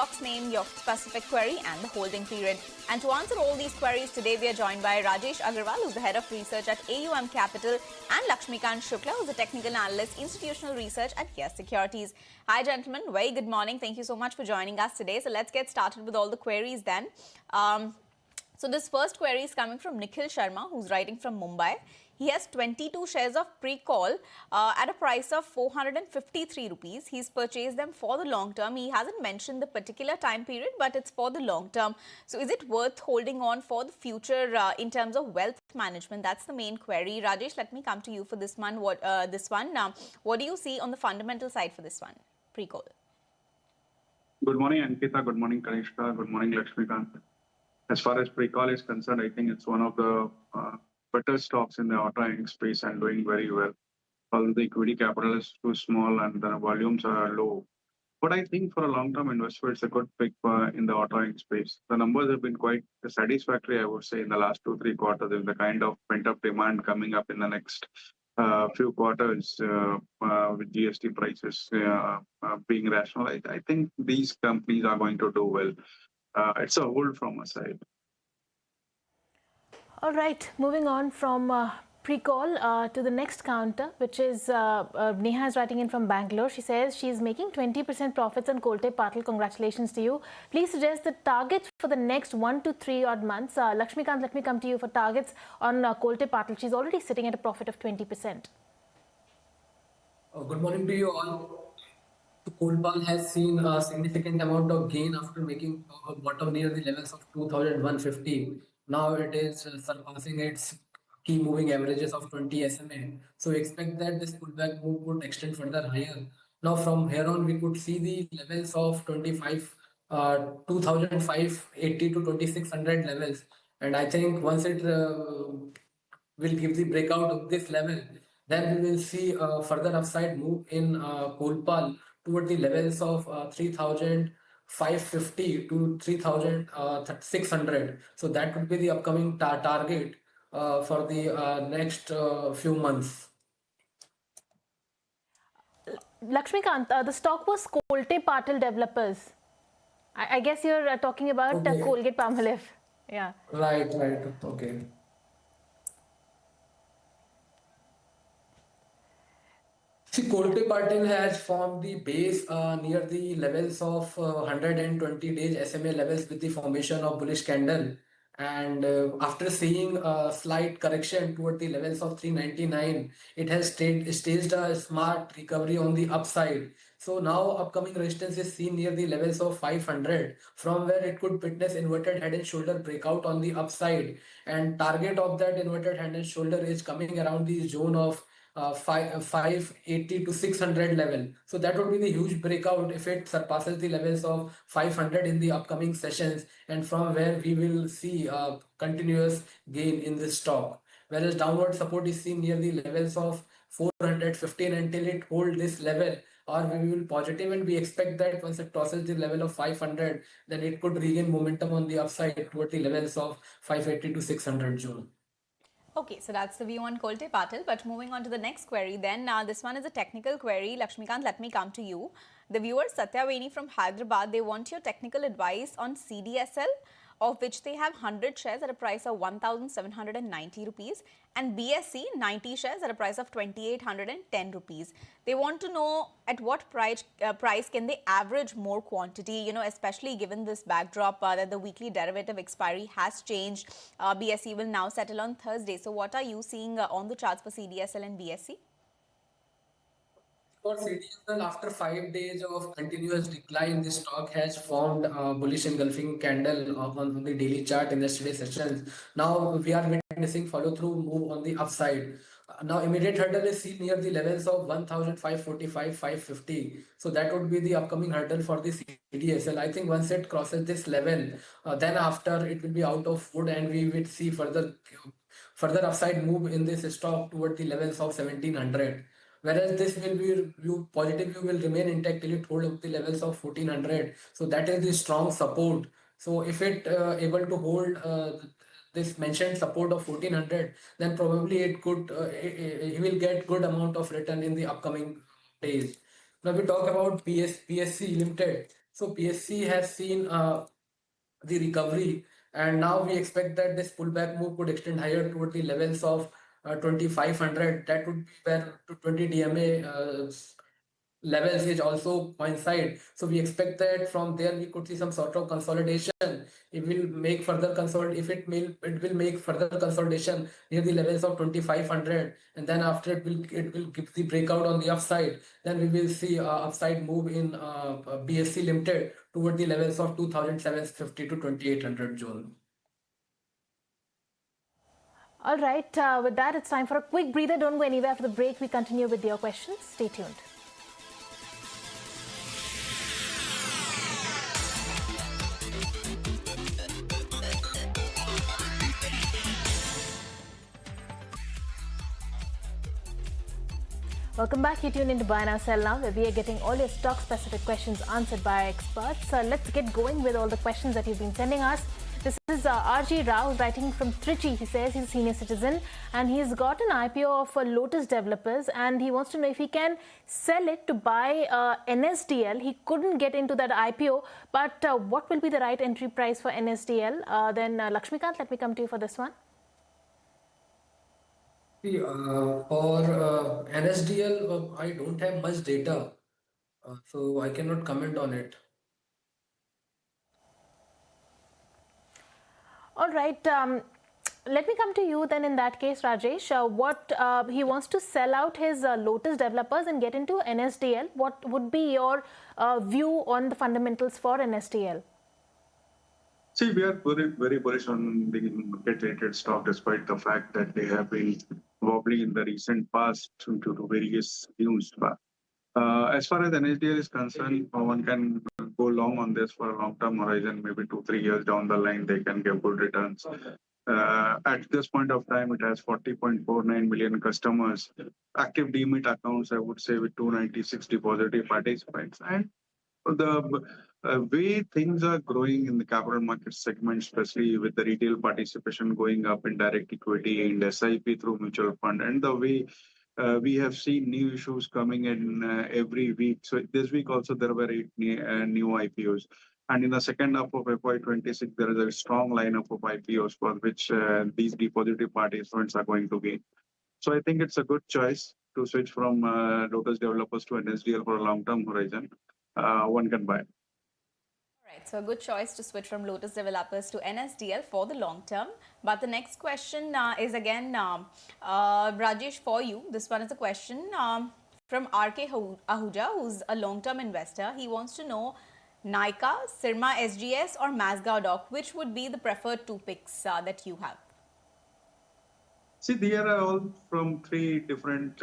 stock's name, your specific query, and the holding period. And to answer all these queries today, we are joined by Rajesh Agarwal, who's the head of research at AUM Capital, and Lakshmikant Shukla, who's a technical analyst, institutional research at Yes Securities. Hi, gentlemen. Very good morning. Thank you so much for joining us today. So let's get started with all the queries then. So this first query is coming from Nikhil Sharma, who's writing from Mumbai. He has 22 shares of pre-call at a price of 453 rupees. He's purchased them for the long term. He hasn't mentioned the particular time period, but it's for the long term. So is it worth holding on for the future in terms of wealth management? That's the main query. Rajesh, let me come to you for this one. What do you see on the fundamental side for this one? Pre-call. Good morning, Ankita. Good morning, Kanishka. Good morning, Lakshmikant. As far as pre-call is concerned, I think it's one of the better stocks in the auto space and doing very well. Although the equity capital is too small and the volumes are low. But I think for a long-term investor, it's a good pick in the auto space. The numbers have been quite satisfactory, I would say, in the last 2-3 quarters. There's the kind of pent-up demand coming up in the next few quarters with GST prices being rational. I think these companies are going to do well. It's a hold from a side. All right, moving on from pre-call to the next counter, which is Neha is writing in from Bangalore. She says she's making 20% profits on Kolte Patil. Congratulations to you. Please suggest the targets for the next 1 to 3 odd months. Lakshmikant, let me come to you for targets on Kolte Patil. She's already sitting at a profit of 20%. Good morning to you all. Kolte has seen a significant amount of gain after making a bottom near the levels of 2,150. Now it is surpassing its key moving averages of 20 SMA. So we expect that this pullback move would extend further higher. Now from here on, we could see the levels of 2,580 to 2,600 levels. And I think once it will give the breakout of this level, then we will see a further upside move in Kolte toward the levels of 3,550 to 3,600. So that would be the upcoming target for the next few months. Lakshmikant, the stock was Kolte Patil Developers. I guess you're talking about Colgate Palmolive. Yeah. Right. Okay. See, Kolte Patil has formed the base near the levels of 120 days SMA levels with the formation of bullish candle. And after seeing a slight correction toward the levels of 399, it has staged a smart recovery on the upside. So now upcoming resistance is seen near the levels of 500, from where it could witness inverted head and shoulder breakout on the upside. And target of that inverted head and shoulder is coming around the zone of 580 to 600 level. So that would be the huge breakout if it surpasses the levels of 500 in the upcoming sessions, and from where we will see a continuous gain in this stock. Whereas downward support is seen near the levels of 415 until it hold this level, or we will positive, and we expect that once it crosses the level of 500, then it could regain momentum on the upside toward the levels of 580 to 600 zone. Okay, so that's the view on Kolte Patil. But moving on to the next query then, this one is a technical query. Lakshmikant, let me come to you. The viewer Satya Veni from Hyderabad, they want your technical advice on CDSL, of which they have 100 shares at a price of 1,790 rupees, and BSC 90 shares at a price of 2,810 rupees. They want to know at what price can they average more quantity, especially given this backdrop that the weekly derivative expiry has changed. BSC will now settle on Thursday. So what are you seeing on the charts for CDSL and BSC? For CDSL, after 5 days of continuous decline, the stock has formed a bullish engulfing candle on the daily chart in yesterday's sessions. Now we are witnessing follow-through move on the upside. Now immediate hurdle is seen near the levels of 1,545, 550. So that would be the upcoming hurdle for the CDSL. I think once it crosses this level, then after it will be out of wood, and we will see further upside move in this stock toward the levels of 1,700. Whereas this will be positive view will remain intact till it hold up the levels of 1,400. So that is the strong support. So if it able to hold this mentioned support of 1,400, then probably it could he will get good amount of return in the upcoming days. Now we talk about PSC Limited. So PSC has seen the recovery, and now we expect that this pullback move could extend higher toward the levels of 2500. That would be where to 20 DMA levels is also coincide. So we expect that from there we could see some sort of consolidation. It will make further it will make further consolidation near the levels of 2500, and then after it will give the breakout on the upside. Then we will see upside move in BSC Limited toward the levels of 2750 to 2800 zone. All right, with that, it's time for a quick breather. Don't go anywhere. After the break, we continue with your questions. Stay tuned. Welcome back. You tune into Buy Now Sell Now, where we are getting all your stock-specific questions answered by our experts. Let's get going with all the questions that you've been sending us. This is RG Rao writing from Trichy. He says he's a senior citizen and he's got an IPO of Lotus Developers, and he wants to know if he can sell it to buy NSDL. He couldn't get into that IPO, but what will be the right entry price for NSDL? Then Lakshmikant, let me come to you for this one. For NSDL, I don't have much data, so I cannot comment on it. All right. Let me come to you then in that case, Rajesh. What he wants to sell out his Lotus Developers and get into NSDL. What would be your view on the fundamentals for NSDL? See, we are very bullish on the market-rated stock, despite the fact that they have been wobbly in the recent past due to various news. As far as NSDL is concerned, one can go long on this for a long-term horizon, maybe 2-3 years down the line, they can give good returns. At this point of time, it has 40.49 million customers, active Demat accounts, I would say, with 296 depository participants. And the way things are growing in the capital market segment, especially with the retail participation going up in direct equity and SIP through mutual fund, and the way we have seen new issues coming in every week. So this week also there were 8 new IPOs. And in the second half of FY26, there is a strong lineup of IPOs for which these depository participants are going to gain. So I think it's a good choice to switch from Lotus Developers to NSDL for a long-term horizon. One can buy. All right, so a good choice to switch from Lotus Developers to NSDL for the long term. But the next question is again, Rajesh, for you. This one is a question from RK Ahuja, who's a long-term investor. He wants to know Nykaa, Syrma SGS or Mazgaon Dock, which would be the preferred 2 picks that you have? See, they are all from 3 different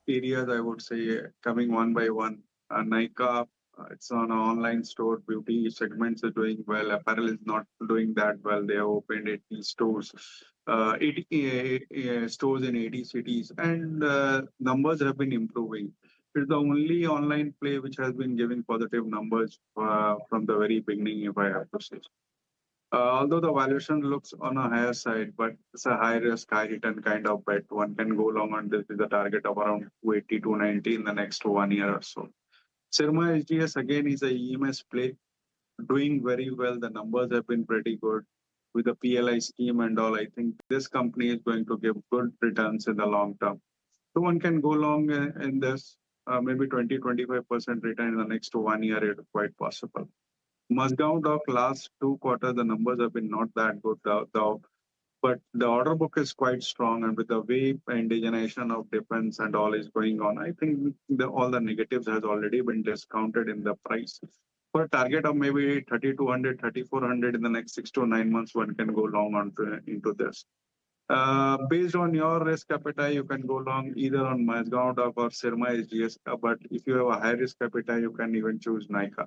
areas, I would say, coming one by one. Nykaa, it's on an online store. Beauty segments are doing well. Apparel is not doing that well. They have opened 80 stores, 80 stores in 80 cities, and numbers have been improving. It's the only online play which has been giving positive numbers from the very beginning, if I have to say. Although the valuation looks on a higher side, but it's a high risk, high return kind of bet. One can go long on this with a target of around 280, 290 in the next 1 year or so. Syrma SGS again is a EMS play, doing very well. The numbers have been pretty good with the PLI scheme and all. I think this company is going to give good returns in the long term. So one can go long in this, maybe 20-25% return in the next 1 year is quite possible. Mazgaon Dock last 2 quarters, the numbers have been not that good, but the order book is quite strong, and with the way indigenization of defense and all is going on, I think all the negatives has already been discounted in the price. For a target of maybe 3,200, 3,400 in the next 6 to 9 months, one can go long into this. Based on your risk appetite, you can go long either on Mazgaon Dock or Syrma SGS, but if you have a high risk appetite, you can even choose Nykaa.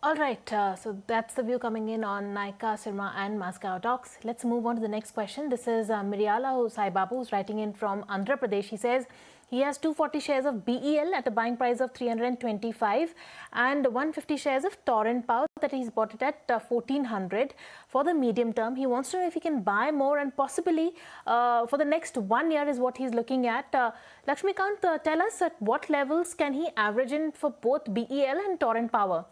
All right, so that's the view coming in on Nykaa, Syrma and Mazgaon Docks. Let's move on to the next question. This is Miriala Sai Babu, who's writing in from Andhra Pradesh. He says He has 240 shares of BEL at a buying price of 325 and 150 shares of Torrent Power that he's bought it at 1400 for the medium term. He wants to know if he can buy more and possibly for the next 1 year is what he's looking at. Lakshmikant, tell us at what levels can he average in for both BEL and Torrent Power?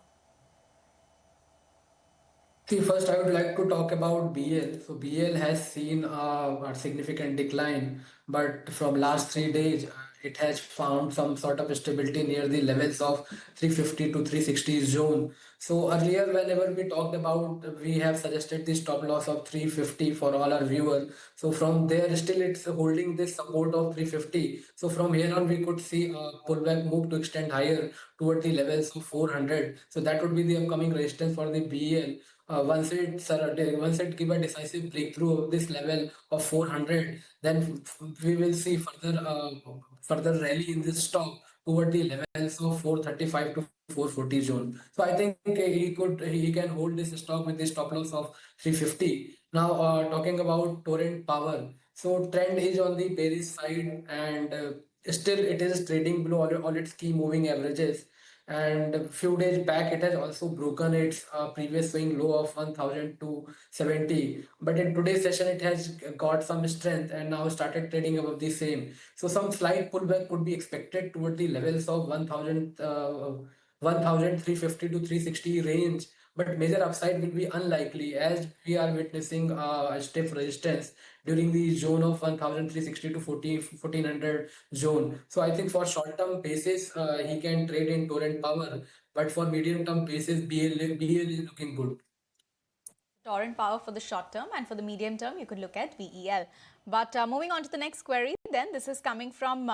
See, first I would like to talk about BL. So BL has seen a significant decline, but from last 3 days, it has found some sort of stability near the levels of 350 to 360 zone. So earlier, whenever we talked about, we have suggested the stop loss of 350 for all our viewers. So from there, still it's holding this support of 350. So from here on, we could see a pullback move to extend higher toward the levels of 400. So that would be the upcoming resistance for the BL. Once it give a decisive breakthrough of this level of 400, then we will see further rally in this stock toward the levels of 435 to 440 zone. So I think he can hold this stock with the stop loss of 350. Now talking about Torrent Power, so trend is on the bearish side, and still it is trading below all its key moving averages. And a few days back, it has also broken its previous swing low of 1,270. But in today's session, it has got some strength and now started trading above the same. So some slight pullback could be expected toward the levels of 1,350 to 360 range. But major upside will be unlikely as we are witnessing a stiff resistance during the zone of 1,360 to 1,400 zone. So I think for short-term basis, he can trade in Torrent Power, but for medium-term basis, BL is looking good. Torrent Power for the short term, and for the medium term, you could look at BEL. But moving on to the next query, then this is coming from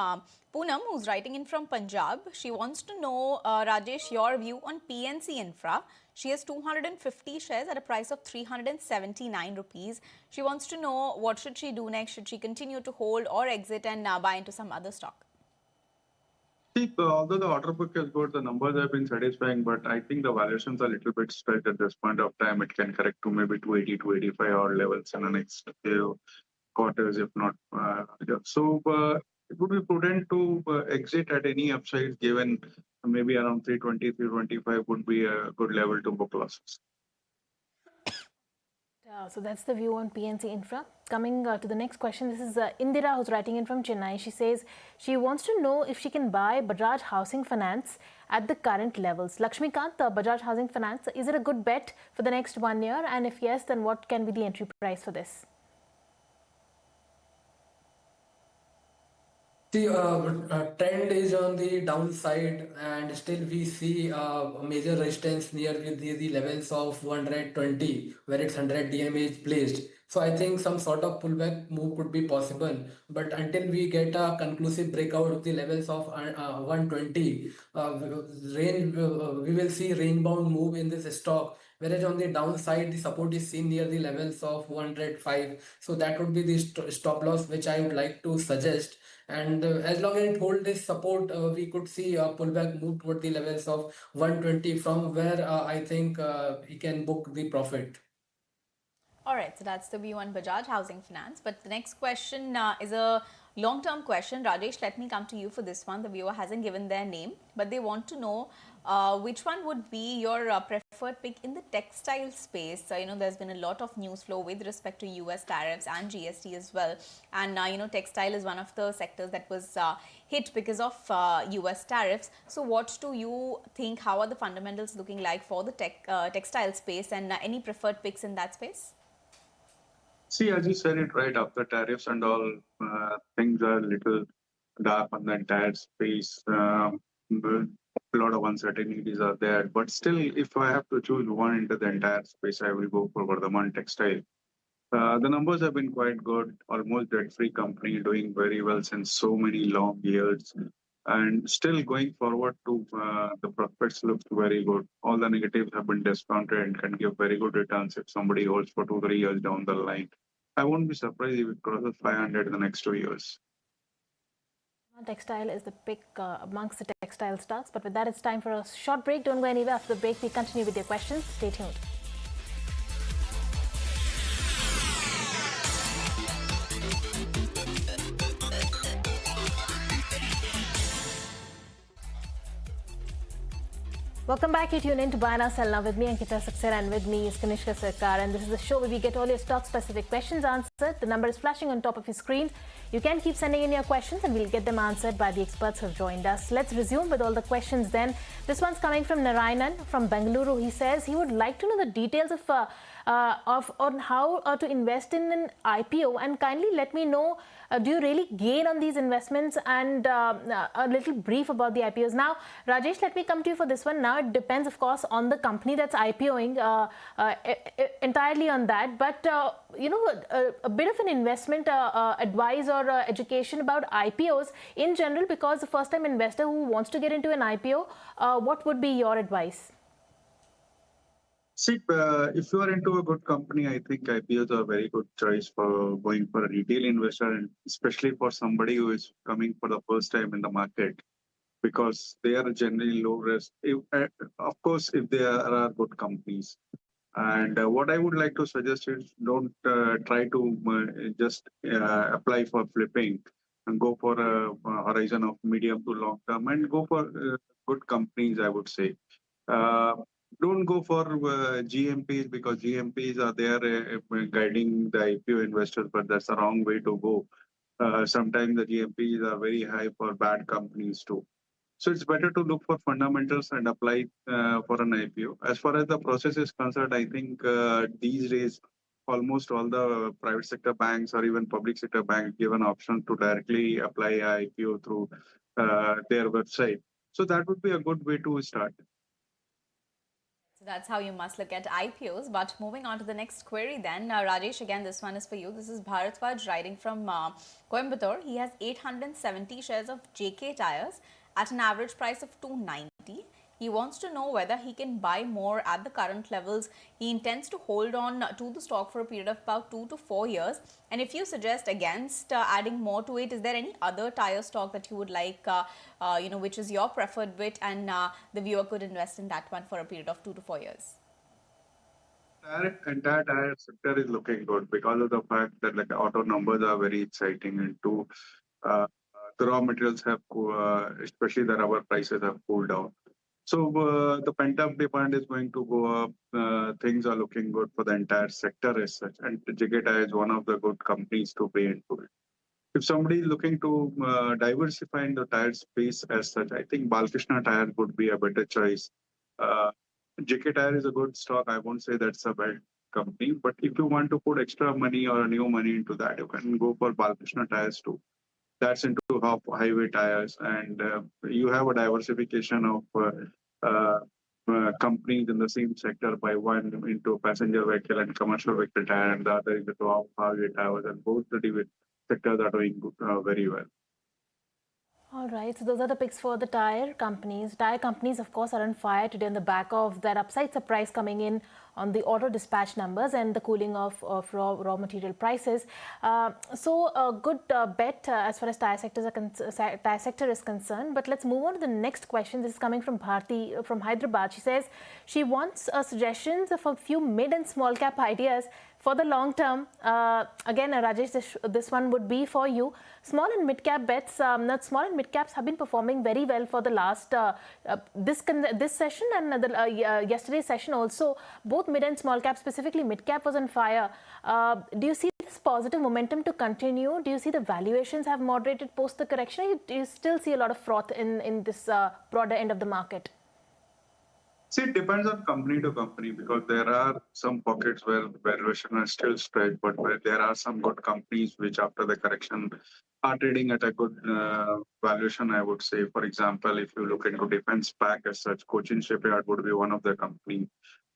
Poonam, who's writing in from Punjab. She wants to know, Rajesh, your view on PNC Infra. She has 250 shares at a price of 379 rupees. She wants to know what should she do next? Should she continue to hold or exit and buy into some other stock? See, although the order book is good, the numbers have been satisfying, but I think the valuations are a little bit stretched at this point of time. It can correct to maybe 280, 285 odd levels in the next few quarters, if not. So it would be prudent to exit at any upside, given maybe around 320, 325 would be a good level to book losses. So that's the view on PNC Infra. Coming to the next question, this is Indira who's writing in from Chennai. She says she wants to know if she can buy Bajaj Housing Finance at the current levels. Lakshmikant, Bajaj Housing Finance, is it a good bet for the next 1 year? And if yes, then what can be the entry price for this? The trend is on the downside, and still we see a major resistance near the levels of 120, where its 100 DMA is placed. So I think some sort of pullback move could be possible, but until we get a conclusive breakout of the levels of 120, we will see range-bound move in this stock. Whereas on the downside, the support is seen near the levels of 105. So that would be the stop loss which I would like to suggest. And as long as it holds this support, we could see a pullback move toward the levels of 120, from where I think we can book the profit. All right, so that's the view on Bajaj Housing Finance. But the next question is a long-term question. Rajesh, let me come to you for this one. The viewer hasn't given their name, but they want to know which one would be your preferred pick in the textile space. There's been a lot of news flow with respect to US tariffs and GST as well. And, textile is one of the sectors that was hit because of US tariffs. So what do you think? How are the fundamentals looking like for the textile space, and any preferred picks in that space? See, as you said it right, after tariffs and all, things are a little dark on the entire space. A lot of uncertainties are there. But still, if I have to choose one into the entire space, I will go for Vardhaman Textile. The numbers have been quite good, almost debt-free company, doing very well since so many long years. And still going forward to the prospects look very good. All the negatives have been discounted and can give very good returns if somebody holds for 2-3 years down the line. I won't be surprised if it crosses 500 in the next 2 years. Textile is the pick amongst the textile stocks. But with that, it's time for a short break. Don't go anywhere. After the break, we continue with your questions. Stay tuned. Welcome back. You tune in to Buy Now Sell Now with me, Ankita Saxena, and with me is Kanishka Sarkar. And this is the show where we get all your stock-specific questions answered. The number is flashing on top of your screen. You can keep sending in your questions and we'll get them answered by the experts who have joined us. Let's resume with all the questions then. This one's coming from Narayanan from Bengaluru. He says he would like to know the details of on how to invest in an IPO, and kindly let me know, do you really gain on these investments, and a little brief about the IPOs. Now, Rajesh, let me come to you for this one. Now, it depends, of course, on the company that's IPOing, entirely on that. But, a bit of an investment advice or education about IPOs in general, because the first-time investor who wants to get into an IPO, what would be your advice? See, if you are into a good company, I think IPOs are a very good choice for going for a retail investor, and especially for somebody who is coming for the first time in the market, because they are generally low risk. Of course, if there are good companies. And what I would like to suggest is don't try to just apply for flipping and go for a horizon of medium to long term and go for good companies, I would say. Uh, don't go for GMPs, because GMPs are there guiding the IPO investors, but that's the wrong way to go. Sometimes the GMPs are very high for bad companies too. So it's better to look for fundamentals and apply for an IPO. As far as the process is concerned, I think these days almost all the private sector banks or even public sector banks give an option to directly apply IPO through their website. So that would be a good way to start. So that's how you must look at IPOs. But moving on to the next query then, Rajesh, again, this one is for you. This is Bharatwaj writing from Coimbatore. He has 870 shares of JK Tires at an average price of 290. He wants to know whether he can buy more at the current levels. He intends to hold on to the stock for a period of about 2 to 4 years. And if you suggest against adding more to it, is there any other tire stock that you would like, which is your preferred bit, and the viewer could invest in that one for a period of 2 to 4 years? Entire tire sector is looking good because of the fact that like auto numbers are very exciting, and two, the raw materials have, especially the rubber prices have cooled down. So the pent-up demand is going to go up. Things are looking good for the entire sector as such, and JKTI is one of the good companies to pay into it. If somebody is looking to diversify in the tire space as such, I think Balkrishna Tire would be a better choice. JK Tire is a good stock. I won't say that's a bad company, but if you want to put extra money or new money into that, you can go for Balkrishna Tires too. That's into highway tires, and you have a diversification of companies in the same sector by one into passenger vehicle and commercial vehicle tire, and the other into highway tires, and both the sectors are doing very well. All right, so those are the picks for the tire companies. Tire companies, of course, are on fire today on the back of that upside surprise coming in on the auto dispatch numbers and the cooling of raw material prices. So a good bet as far as tire sector is concerned. But let's move on to the next question. This is coming from Bharti from Hyderabad. She says she wants suggestions of a few mid and small cap ideas for the long term. Again, Rajesh, this one would be for you. Small and mid cap bets. Small and mid caps have been performing very well for the last this session and yesterday's session also. Both mid and small cap, specifically mid cap, was on fire. Do you see this positive momentum to continue? Do you see the valuations have moderated post the correction? Or do you still see a lot of froth in this broader end of the market? See, it depends on company to company, because there are some pockets where valuation is still stretched, but where there are some good companies which after the correction are trading at a good valuation, I would say. For example, if you look into defense pack as such, Cochin Shipyard would be one of the company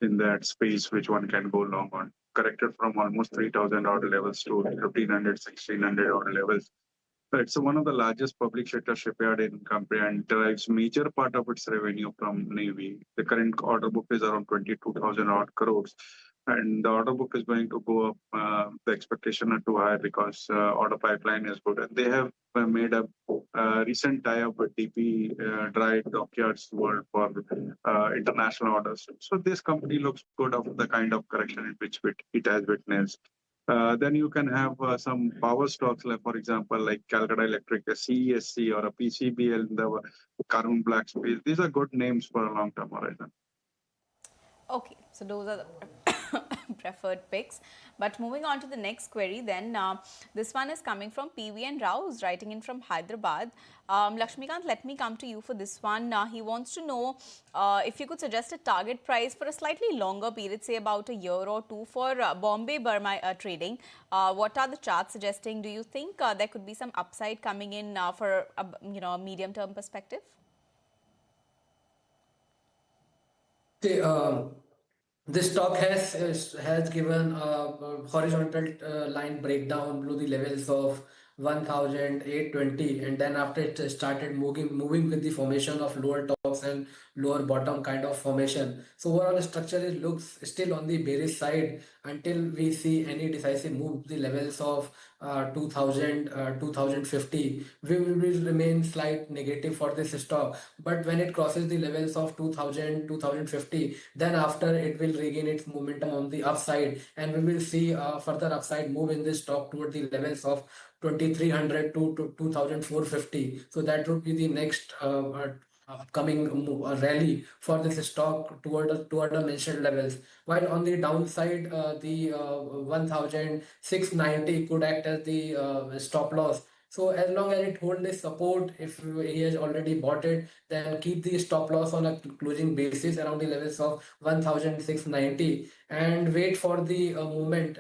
in that space which one can go long on. Corrected from almost 3,000 odd levels to 1,500, 1,600 odd levels. It's one of the largest public sector shipyard in country and derives major part of its revenue from Navy. The current order book is around 22,000 odd crores, and the order book is going to go up. The expectation are too high because order pipeline is good, and they have made a recent tie-up with DP Dry Dockyards World for international orders. So this company looks good of the kind of correction in which it has witnessed. Then you can have some power stocks, like for example, like Calcutta Electric, a CESC or a PCBL in the carbon black space. These are good names for a long-term horizon. Okay, so those are the preferred picks. But moving on to the next query, then this one is coming from PVN Rao, who's writing in from Hyderabad. Lakshmikant, let me come to you for this one. He wants to know if you could suggest a target price for a slightly longer period, say about a year or two, for Bombay Burma trading. What are the charts suggesting? Do you think there could be some upside coming in for a medium-term perspective? See, this stock has given a horizontal line breakdown below the levels of 1,820, and then after it started moving with the formation of lower tops and lower bottom kind of formation. So overall structure is looks still on the bearish side until we see any decisive move the levels of 2000 2050. We will remain slight negative for this stock, but when it crosses the levels of 2000 2050, then after it will regain its momentum on the upside, and we will see further upside move in this stock toward the levels of 2300 to 2450. So that would be the next upcoming rally for this stock toward the mentioned levels. While on the downside, the 1690 could act as the stop loss. So as long as it holds this support, if he has already bought it, then keep the stop loss on a closing basis around the levels of 1690, and wait for the movement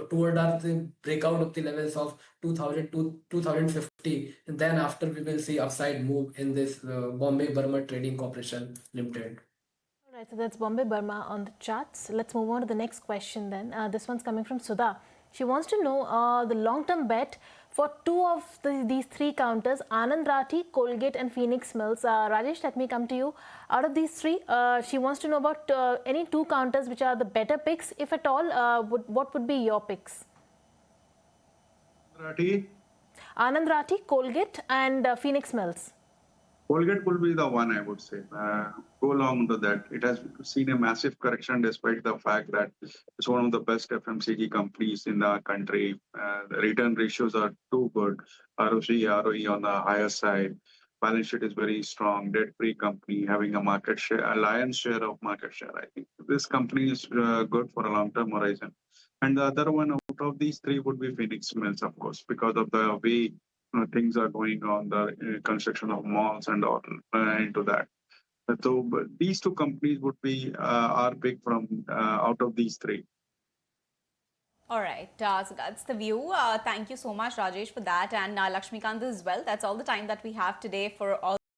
toward the breakout of the levels of 2000 to 2050. And then after we will see upside move in this Bombay Burma Trading Corporation Limited. All right, so that's Bombay Burma on the charts. Let's move on to the next question then. This one's coming from Sudha. She wants to know the long-term bet for two of these three counters, Anand Rathi, Colgate and Phoenix Mills. Rajesh, let me come to you. Out of these three, she wants to know about any two counters which are the better picks, if at all. What would be your picks? Rati, Anand Rathi, Colgate and Phoenix Mills. Colgate will be the one, I would say. Go along to that. It has seen a massive correction despite the fact that it's one of the best FMCG companies in the country. The return ratios are too good. ROC, ROE on the higher side. Balance sheet is very strong. Debt-free company having a market share, a lion's share of market share. I think this company is good for a long-term horizon. And the other one out of these three would be Phoenix Mills, of course, because of the way things are going on, the construction of malls and all into that. So but these two companies would be our pick from out of these three. All right, so that's the view. Thank you so much, Rajesh, for that, and Lakshmikant as well. That's all the time that we have today for all